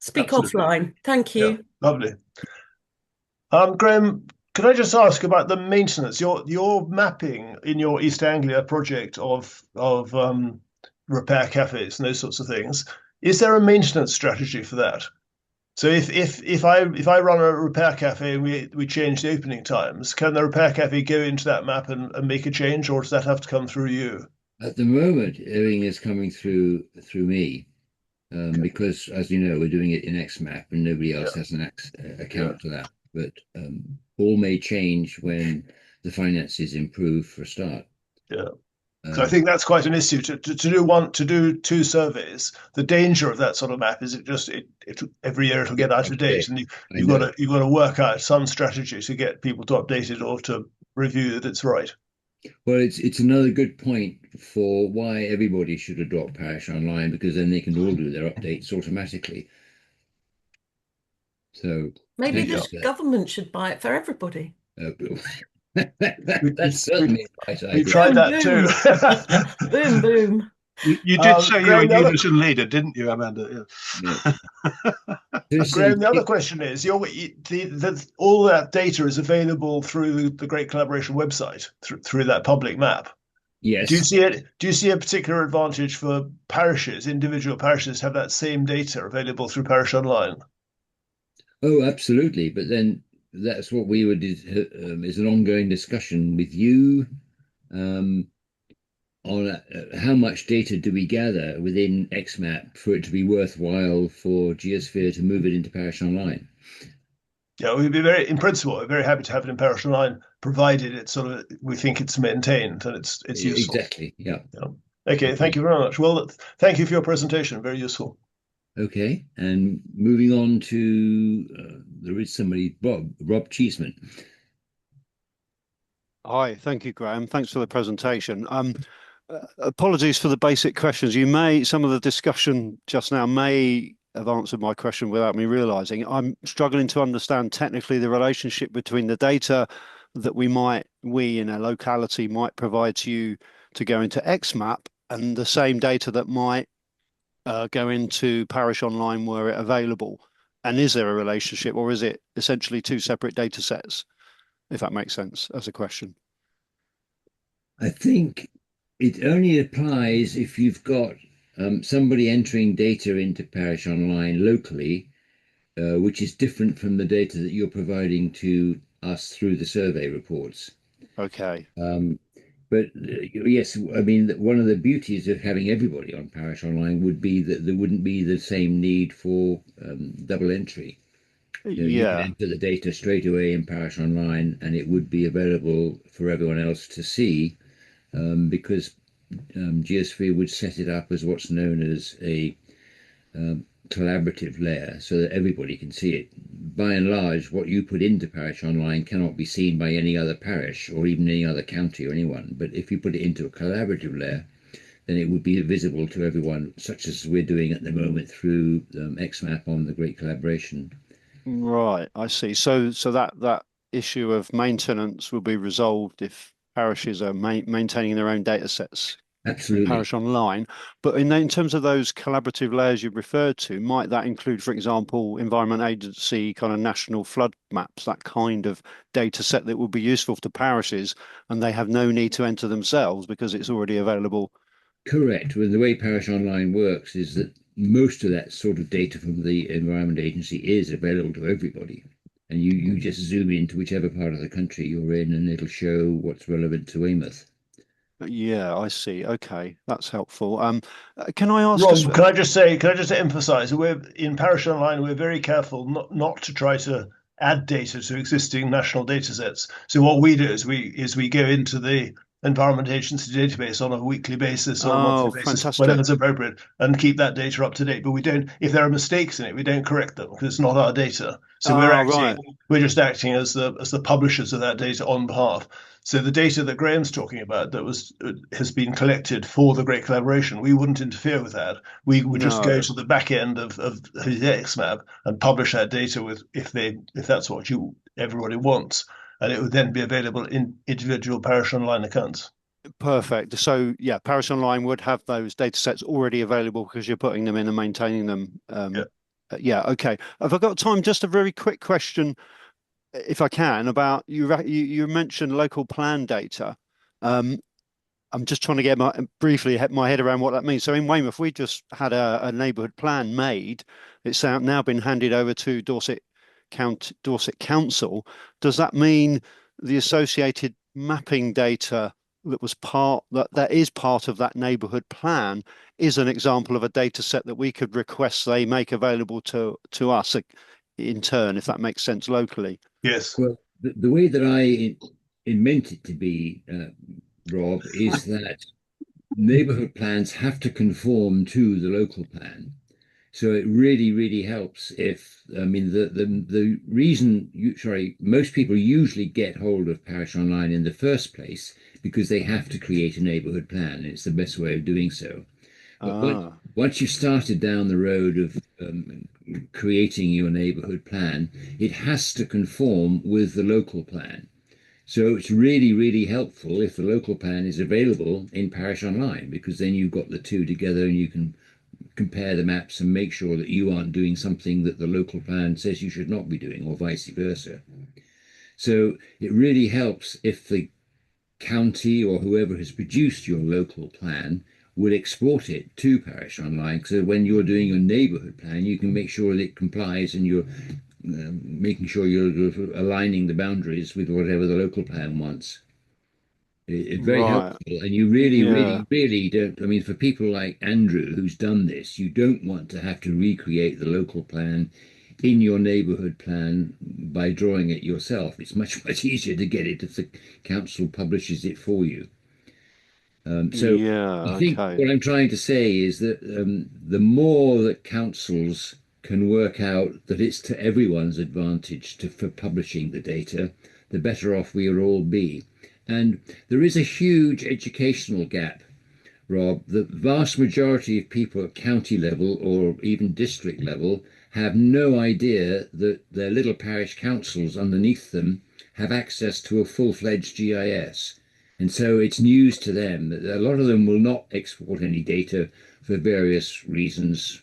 Speak offline. Thank you. Yeah, lovely. Graham, can I just ask about the maintenance? Your mapping in your East Anglia project of repair cafes and those sorts of things. Is there a maintenance strategy for that? So if I run a repair cafe and we change the opening times, can the repair cafe go into that map and make a change, or does that have to come through you? At the moment, everything is coming through me because, as you know, we're doing it in XMAP and nobody else has an account to that. But all may change when the finances improve for a start. Yeah. So I think that's quite an issue to do two surveys. The danger of that sort of map is it every year it'll get out of date, and you've got to work out some strategy to get people to update it or to review that it's right. Well, it's another good point for why everybody should adopt Parish Online, because then they can all do their updates automatically. So maybe the government should buy it for everybody. That's certainly a right idea. We tried that too. Boom, boom. You did say you're a unison leader, didn't you, Amanda? Yeah. Graham, the other question is: all that data is available through the Great Collaboration website, through that public map. Yes. Do you see a particular advantage for parishes, individual parishes, have that same data available through Parish Online? Oh, absolutely. But then that's what we would is an ongoing discussion with you on how much data do we gather within XMAP for it to be worthwhile for Geosphere to move it into Parish Online. Yeah, we'd be in principle, we're very happy to have it in Parish Online, provided it's we think it's maintained and it's useful. Exactly. Yeah. Okay. Thank you very much. Well, thank you for your presentation. Very useful. Okay, and moving on to there is somebody, Rob Cheeseman. Hi, thank you, Graham. Thanks for the presentation. Apologies for the basic questions. Some of the discussion just now may have answered my question without me realizing. I'm struggling to understand technically the relationship between the data that we in a locality might provide to you to go into XMAP and the same data that might go into Parish Online were it available. And is there a relationship, or is it essentially two separate data sets, if that makes sense as a question? I think it only applies if you've got somebody entering data into Parish Online locally, which is different from the data that you're providing to us through the survey reports. Okay. But yes, I mean, one of the beauties of having everybody on Parish Online would be that there wouldn't be the same need for double entry. You can enter the data straight away in Parish Online and it would be available for everyone else to see because Geosphere would set it up as what's known as a collaborative layer so that everybody can see it. By and large, what you put into Parish Online cannot be seen by any other parish or even any other county or anyone. But if you put it into a collaborative layer, then it would be visible to everyone, such as we're doing at the moment through XMAP on the Great Collaboration. Right, I see. So that issue of maintenance will be resolved if parishes are maintaining their own data sets. Absolutely. Parish Online. But in terms of those collaborative layers you referred to, might that include, for example, Environment Agency kind of national flood maps, that kind of data set that would be useful to parishes and they have no need to enter themselves because it's already available? Correct. Well, the way Parish Online works is that most of that sort of data from the Environment Agency is available to everybody. And you just zoom into whichever part of the country you're in and it'll show what's relevant to Weymouth. Yeah, I see. Okay, that's helpful. Can I ask? Rob, can I just emphasise? We're in Parish Online. We're very careful not to try to add data to existing national data sets. So what we do is we go into the Environment Agency database on a weekly basis or a monthly basis, fantastic. whatever's appropriate, and keep that data up to date. But we don't, if there are mistakes in it, we don't correct them because it's not our data. So we're just acting as the publishers of that data on behalf. So the data that Graham's talking about that has been collected for the Great Collaboration, we wouldn't interfere with that. We would just go to the back end of XMAP and publish that data if that's what everybody wants. And it would then be available in individual Parish Online accounts. Perfect. So yeah, Parish Online would have those data sets already available because you're putting them in and maintaining them. Yeah. Okay. Have I got time? Just a very quick question, if I can, about you mentioned local plan data. I'm just trying to get briefly my head around what that means. So in Weymouth, we just had a neighbourhood plan made. It's now been handed over to Dorset Council. Does that mean the associated mapping data that was that is part of that neighbourhood plan is an example of a data set that we could request they make available to us in turn, if that makes sense locally. Yes. Well, the way that I meant it to be, Rob, is that neighborhood plans have to conform to the local plan. So it really, really helps if, I mean, the reason most people usually get hold of Parish Online in the first place because they have to create a neighborhood plan. And it's the best way of doing so. But once you've started down the road of creating your neighborhood plan, it has to conform with the local plan. So it's really, really helpful if the local plan is available in Parish Online, because then you've got the two together and you can compare the maps and make sure that you aren't doing something that the local plan says you should not be doing, or vice versa. So it really helps if the county or whoever has produced your local plan will export it to Parish Online. So when you're doing your neighborhood plan, you can make sure that it complies and you're making sure you're aligning the boundaries with whatever the local plan wants. It's very helpful, and you really, really, really don't. I mean, for people like Andrew, who's done this, you don't want to have to recreate the local plan in your neighbourhood plan by drawing it yourself. It's much, much easier to get it if the council publishes it for you. So I think what I'm trying to say is that the more that councils can work out that it's to everyone's advantage for publishing the data, the better off we'll all be. And there is a huge educational gap, Rob. The vast majority of people at county level or even district level have no idea that their little parish councils underneath them have access to a full-fledged GIS. And so it's news to them. A lot of them will not export any data for various reasons,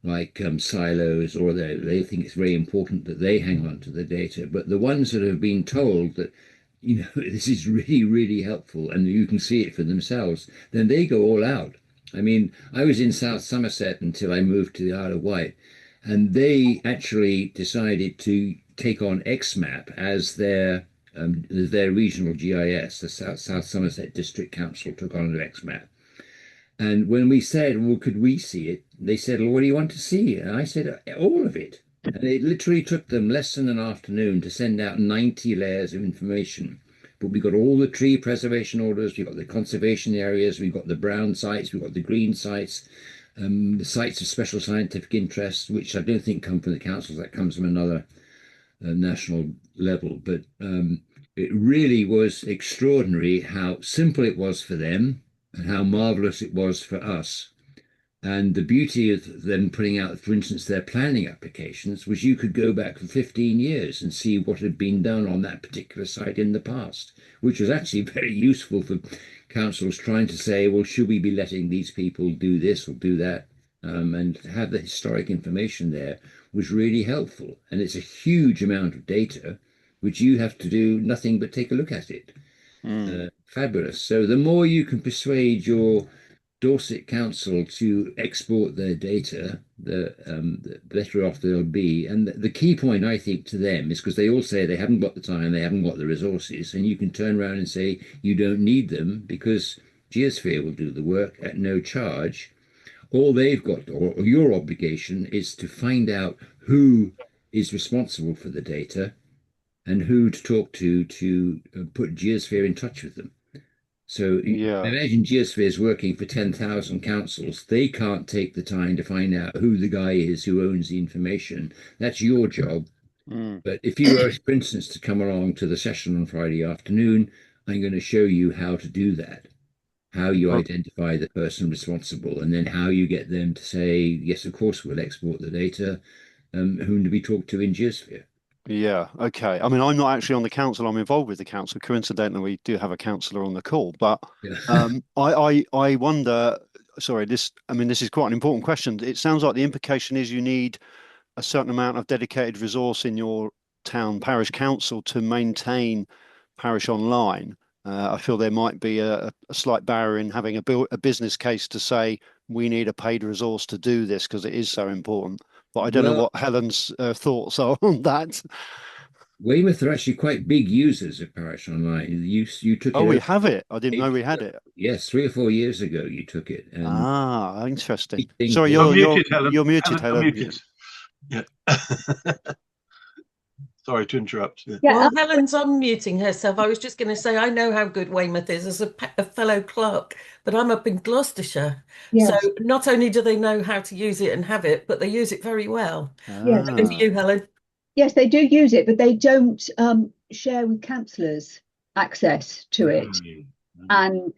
like silos, or they think it's very important that they hang on to the data. But the ones that have been told that, you know, this is really, really helpful and you can see it for themselves, then they go all out. I mean, I was in South Somerset until I moved to the Isle of Wight, and they actually decided to take on XMAP as their regional GIS. The South Somerset District Council took on XMAP. And when we said, well, could we see it? They said, well, what do you want to see? And I said, all of it. And it literally took them less than an afternoon to send out 90 layers of information. But we got all the tree preservation orders, we've got the conservation areas, we've got the brown sites, we've got the green sites, the sites of special scientific interest, which I don't think come from the councils, that comes from another national level. But it really was extraordinary how simple it was for them and how marvelous it was for us. And the beauty of them putting out, for instance, their planning applications was you could go back for 15 years and see what had been done on that particular site in the past, which was actually very useful for councils trying to say, well, should we be letting these people do this or do that? And have the historic information there was really helpful. And it's a huge amount of data, which you have to do nothing but take a look at it. Fabulous. So the more you can persuade your Dorset Council to export their data, the better off they'll be. And the key point, I think, to them is because they all say they haven't got the time, they haven't got the resources, and you can turn around and say you don't need them because Geosphere will do the work at no charge. All they've got, or your obligation, is to find out who is responsible for the data and who to talk to put Geosphere in touch with them. So imagine Geosphere is working for 10,000 councils. They can't take the time to find out who the guy is who owns the information. That's your job. But if you were, for instance, to come along to the session on Friday afternoon, I'm going to show you how to do that, how you identify the person responsible, and then how you get them to say, yes, of course, we'll export the data. Whom do we talk to in Geosphere? Yeah, okay. I mean, I'm not actually on the council. I'm involved with the council. Coincidentally, we do have a councillor on the call. But I wonder, sorry, this is quite an important question. It sounds like the implication is you need a certain amount of dedicated resource in your town parish council to maintain Parish Online. I feel there might be a slight barrier in having a business case to say we need a paid resource to do this because it is so important. But I don't know what Helen's thoughts are on that. Weymouth are actually quite big users of Parish Online. You took Oh, it we over have it. I didn't know we ages had ago. it. Yes, 3 or 4 years ago you took it, and Ah, interesting. things Sorry, were You're you're muted, Helen. you're muted, Helen, you're Helen. muted. Yeah. Sorry to interrupt. Yeah. Yeah, Well, Helen's unmuting herself. I was just going to say, I know how good Weymouth is as a fellow clerk, but I'm up in Gloucestershire. So yes, not only do they know how to use it and have it, but they use it very well. yes, Over to Ah, you, Helen. yes. They do use it, but they don't share with councillors access to it, and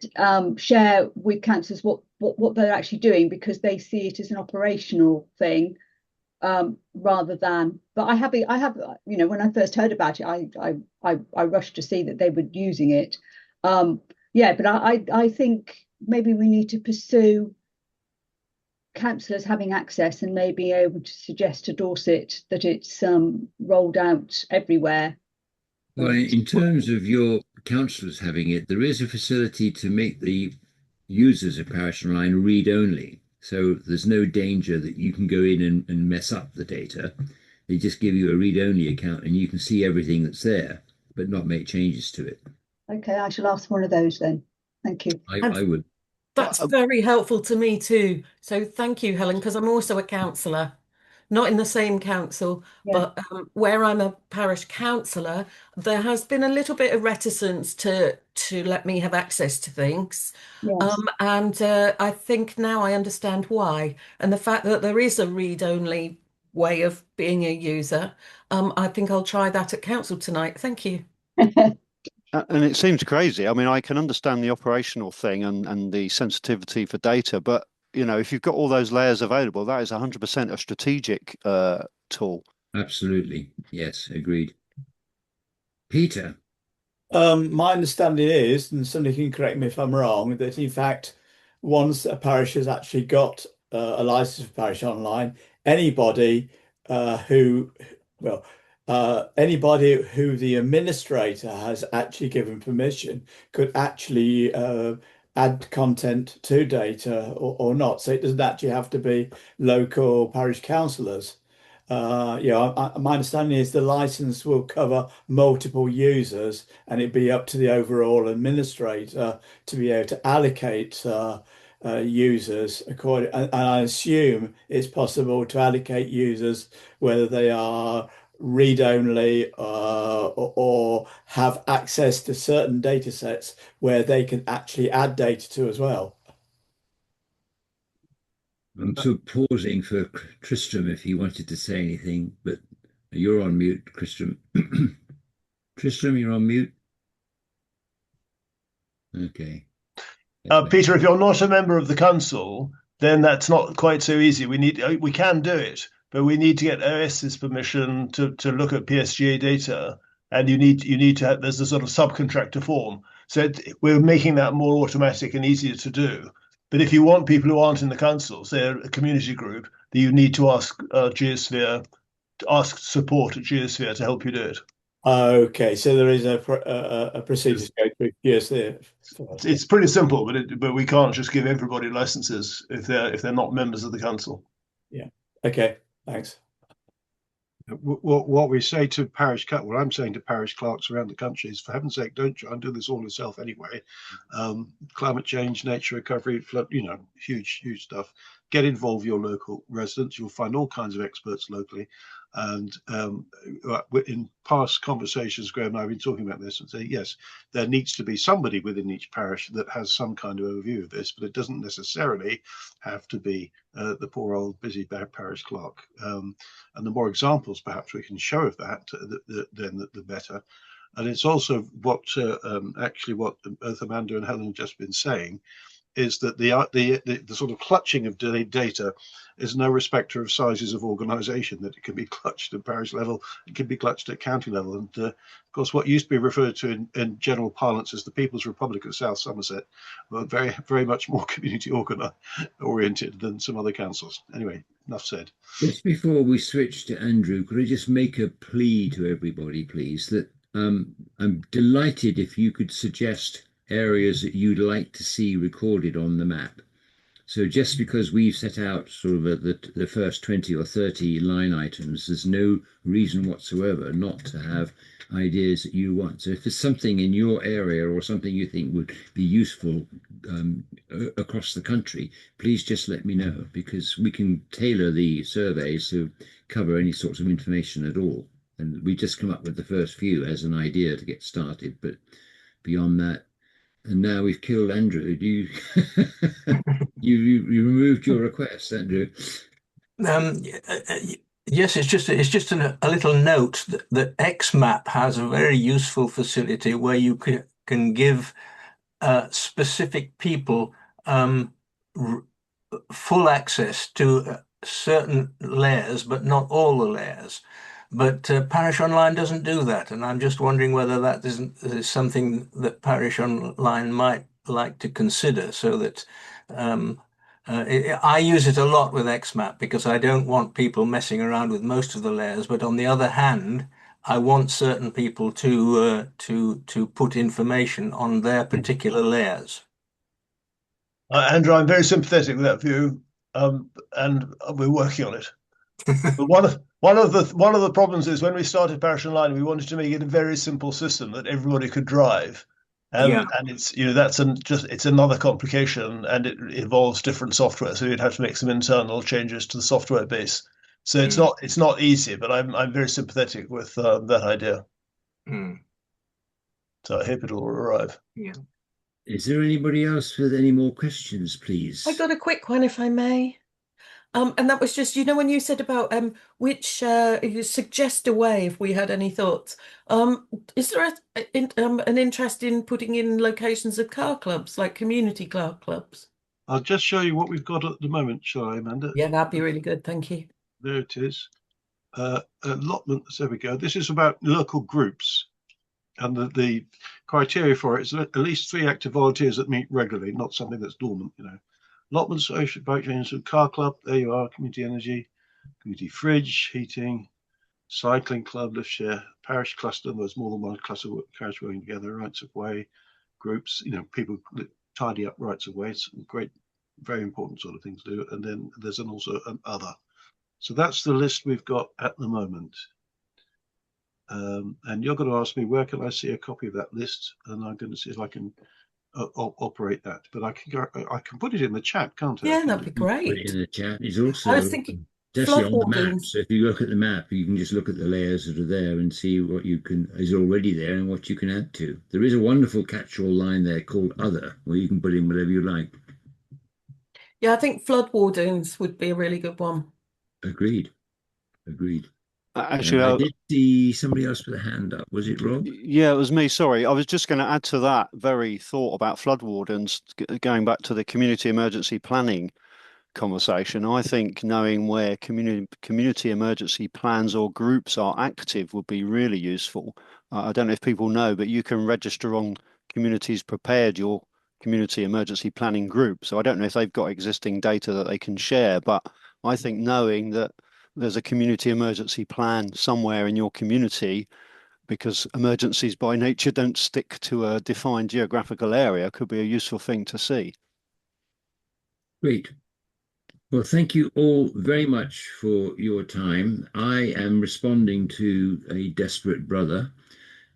share with councillors what they're actually doing, because they see it as an operational thing, rather than. But I have, when I first heard about it, I rushed to see that they were using it. Yeah, but I think maybe we need to pursue councillors having access, and maybe able to suggest to Dorset that it's rolled out everywhere. well, in terms of your councillors having it, there is a facility to make the users of Parish Online read only. So there's no danger that you can go in and mess up the data. They just give you a read only account and you can see everything that's there, but not make changes to it. Okay, I shall ask for one of those then. Thank you. I would. That's very helpful to me too. So thank you, Helen, because I'm also a councillor, not in the same council, Yeah. but where I'm a parish councillor, there has been a little bit of reticence to let me have access to things. Yes. And I think now I understand why. And the fact that there is a read-only way of being a user, I think I'll try that at council tonight. Thank you. and it seems crazy. I mean, I can understand the operational thing and the sensitivity for data, but if you've got all those layers available, that is 100% a strategic tool. Absolutely. Yes, agreed. Peter. My understanding is, and somebody can correct me if I'm wrong, that in fact, once a parish has actually got a license for Parish Online, anybody who, well, anybody who the administrator has actually given permission could actually add content to data or not. So it doesn't actually have to be local parish councillors. My understanding is the license will cover multiple users, and it'd be up to the overall administrator to be able to allocate users according. And I assume it's possible to allocate users whether they are read only or have access to certain data sets where they can actually add data to as well. I'm sort of pausing for Tristram if he wanted to say anything, but you're on mute, Tristram. Tristram, you're on mute. Okay. Peter, if you're not a member of the council, then that's not quite so easy. We can do it, but we need to get OS's permission to look at PSGA data, and you need to have, there's a sort of subcontractor form. So we're making that more automatic and easier to do. But if you want people who aren't in the council, say a community group, then you need to ask Geosphere, ask support at Geosphere to help you do it. Okay, so there is a procedure to go through. Yes, there. It's pretty simple, but we can't just give everybody licenses if they're not members of the council. Yeah. Okay. Thanks. What we say to what I'm saying to parish clerks around the country is, for heaven's sake, don't try and do this all yourself anyway. Climate change, nature recovery, flood, huge stuff. Get involved with your local residents. You'll find all kinds of experts locally. And in past conversations, Graham and I have been talking about this and say, yes, there needs to be somebody within each parish that has some kind of overview of this, but it doesn't necessarily have to be the poor old busy parish clerk. And the more examples perhaps we can show of that, then the better. And it's also what both Amanda and Helen have just been saying, is that the sort of clutching of data is no respecter of sizes of organisation, that it can be clutched at parish level, it can be clutched at county level. And of course, what used to be referred to in general parlance as the People's Republic of South Somerset were very, very much more community oriented than some other councils. Anyway, enough said. Just before we switch to Andrew, could I just make a plea to everybody, please, that I'm delighted if you could suggest areas that you'd like to see recorded on the map. So just because we've set out sort of the first 20 or 30 line items, there's no reason whatsoever not to have ideas that you want. So if there's something in your area or something you think would be useful across the country, please just let me know, because we can tailor the surveys to cover any sorts of information at all. And we just come up with the first few as an idea to get started, but beyond that. And now we've killed Andrew. Do you you removed your request, Andrew? Yes, it's just a little note that XMAP has a very useful facility where you can give specific people full access to certain layers, but not all the layers. But Parish Online doesn't do that, and I'm just wondering whether that is something that Parish Online might like to consider, so that I use it a lot with XMAP because I don't want people messing around with most of the layers, but on the other hand, I want certain people to put information on their particular layers. Andrew, I'm very sympathetic with that view, and we're working on it. But one of the problems is when we started Parish Online, we wanted to make it a very simple system that everybody could drive, and it's it's another complication, and it involves different software, so you'd have to make some internal changes to the software base. So it's not easy, but I'm very sympathetic with that idea. So I hope it'll arrive. Yeah. Is there anybody else with any more questions, please? I got a quick one, if I may. And that was just, when you said about which you suggest a way if we had any thoughts. Is there an interest in putting in locations of car clubs, like community car clubs? I'll just show you what we've got at the moment, shall I, Amanda? Yeah, that'd be really good. Thank you. There it is. Allotments, there we go. This is about local groups. And the criteria for it is at least 3 active volunteers that meet regularly, not something that's dormant, Allotments, social boat trains, car club, there you are, community energy, community fridge, heating, cycling club, lift share, parish cluster, there's more than one cluster carriage working together, rights of way, groups, people tidy up rights of way, it's great, very important sort of thing to do. And then there's also an other. So that's the list we've got at the moment. And you're going to ask me, where can I see a copy of that list? And I'm going to see if I can operate that. But I can put it in the chat, can't I? Yeah, that'd be great. Put it in the chat. It's also I was thinking definitely on the map. floodwaters. So if you look at the map, you can just look at the layers that are there and see what is already there and what you can add to. There is a wonderful catch-all line there called Other, where you can put in whatever you like. Yeah, I think floodwaters would be a really good one. Agreed. Actually, I did see somebody else with a hand up. Was it Rob? Yeah, it was me. Sorry. I was just going to add to that very thought about flood wardens, going back to the community emergency planning conversation. I think knowing where community emergency plans or groups are active would be really useful. I don't know if people know, but you can register on Communities Prepared, your community emergency planning group. So I don't know if they've got existing data that they can share, but I think knowing that there's a community emergency plan somewhere in your community, because emergencies by nature don't stick to a defined geographical area, could be a useful thing to see. Great. Well, thank you all very much for your time. I am responding to a desperate brother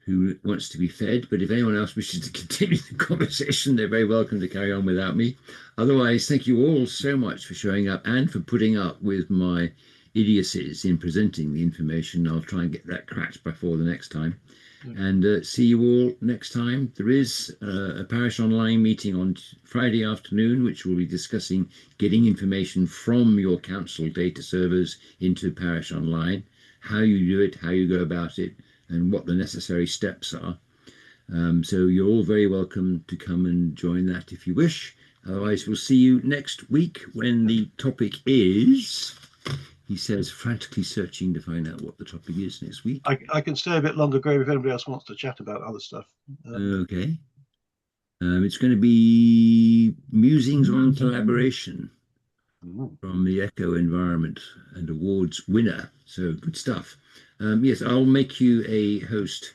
who wants to be fed, but if anyone else wishes to continue the conversation, they're very welcome to carry on without me. Otherwise, thank you all so much for showing up and for putting up with my idiocies in presenting the information. I'll try and get that cracked before the next time. And see you all next time. There is a Parish Online meeting on Friday afternoon, which will be discussing getting information from your council data servers into Parish Online, how you do it, how you go about it, and what the necessary steps are. So you're all very welcome to come and join that if you wish. Otherwise, we'll see you next week when the topic is... He says, frantically searching to find out what the topic is next week. I can stay a bit longer, Graham, if anybody else wants to chat about other stuff. Okay. It's going to be musings on collaboration from the Echo Environment and Awards winner. So good stuff. Yes, I'll make you a host.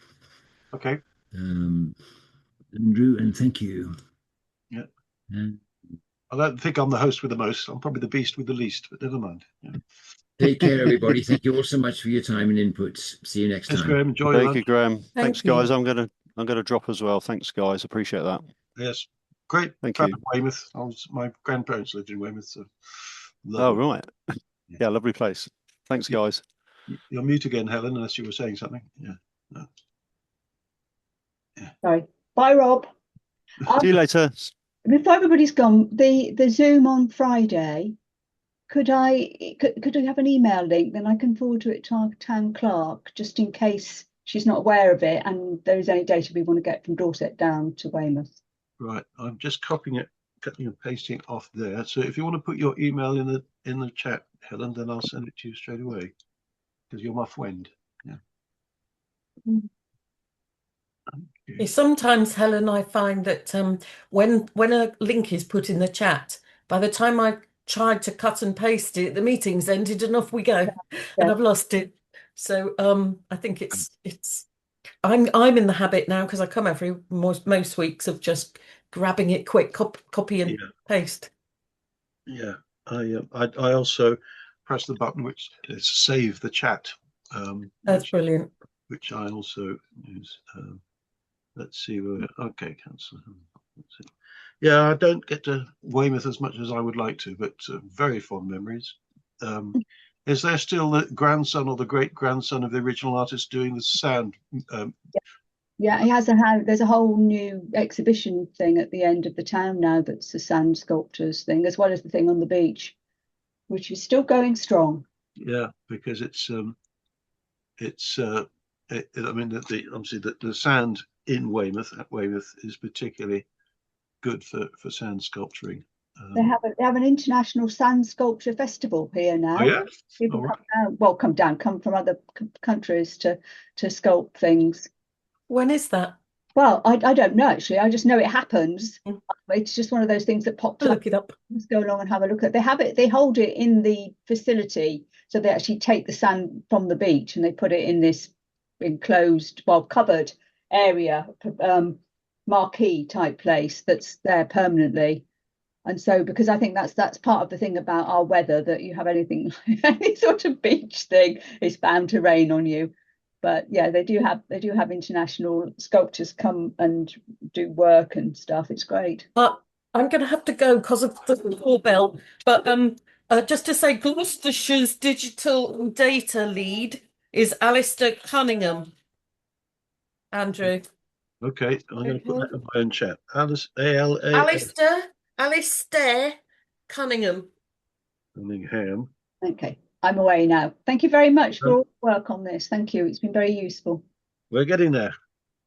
Okay. Andrew, and thank you. Yeah. And I don't think I'm the host with the most. I'm probably the beast with the least, but never mind. Yeah. Take care, everybody. Thank you all so much for your time and inputs. See you next Thanks, time. Graham. Enjoy your Thank you, lunch. Graham. Thanks, you. guys. I'm gonna drop as well. Thanks, guys. Appreciate that. Yes, great. Thank Proud you. of Weymouth. My grandparents lived in Weymouth, so Oh, lovely. right. Yeah, lovely place. Thanks, guys. You're mute again, Helen, unless you were saying something. Yeah. No. Sorry. Bye, Rob. See you later. Before everybody's gone, the Zoom on Friday, could we have an email link? Then I can forward to it to our town clerk, just in case she's not aware of it and there is any data we want to get from Dorset down to Weymouth. Right. I'm just copying it, cutting and pasting off there. So if you want to put your email in the chat, Helen, then I'll send it to you straight away, because you're my friend. Yeah. Yeah, sometimes, Helen, I find that when a link is put in the chat, by the time I tried to cut and paste it, the meeting's ended and off we go, and I've lost it. So I think I'm in the habit now, because I come every most weeks, of just grabbing it quick, copy and paste. Yeah. I also press the button which is save the chat. That's brilliant. Which I also use. Let's see where. Okay, cancel. Yeah, I don't get to Weymouth as much as I would like to, but very fond memories. Is there still the grandson or the great grandson of the original artist doing the sound? Yeah, he has there's a whole new exhibition thing at the end of the town now that's a sand sculptors thing, as well as the thing on the beach, which is still going strong. Yeah, because it's I mean, obviously the sand in Weymouth at Weymouth is particularly good for sand sculpturing. They have an international sand sculpture festival here now. Oh, yeah? People come from other countries to sculpt things. When is that? Well, I don't know, actually. I just know it happens. It's just one of those things that pops I'll up. look it up. Let's go along and have a look at. They hold it in the facility, so they actually take the sand from the beach and they put it in this enclosed, covered area, marquee type place that's there permanently. And so, because I think that's part of the thing about our weather, that you have anything, any sort of beach thing, it's bound to rain on you. But yeah, they do have international sculptors come and do work and stuff. It's great. But I'm going to have to go because of the doorbell. But just to say, Gloucestershire's digital data lead is Alistair Cunningham. Andrew. Okay, I'm going to put that in my own chat. Alistair Cunningham. Cunningham. Okay, I'm away now. Thank you very much for all the work on this. Thank you. It's been very useful. We're getting there.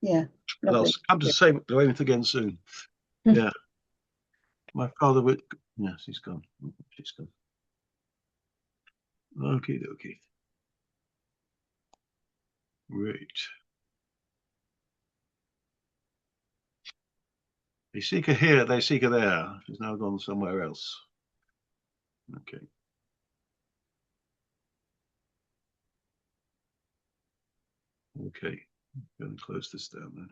Yeah. And I'll come to the same Weymouth again soon. Yeah. My father would. Yes, he's gone. She's gone. Okay. Great. They seek her here, they seek her there. She's now gone somewhere else. Okay. Okay. I'm going to close this down then.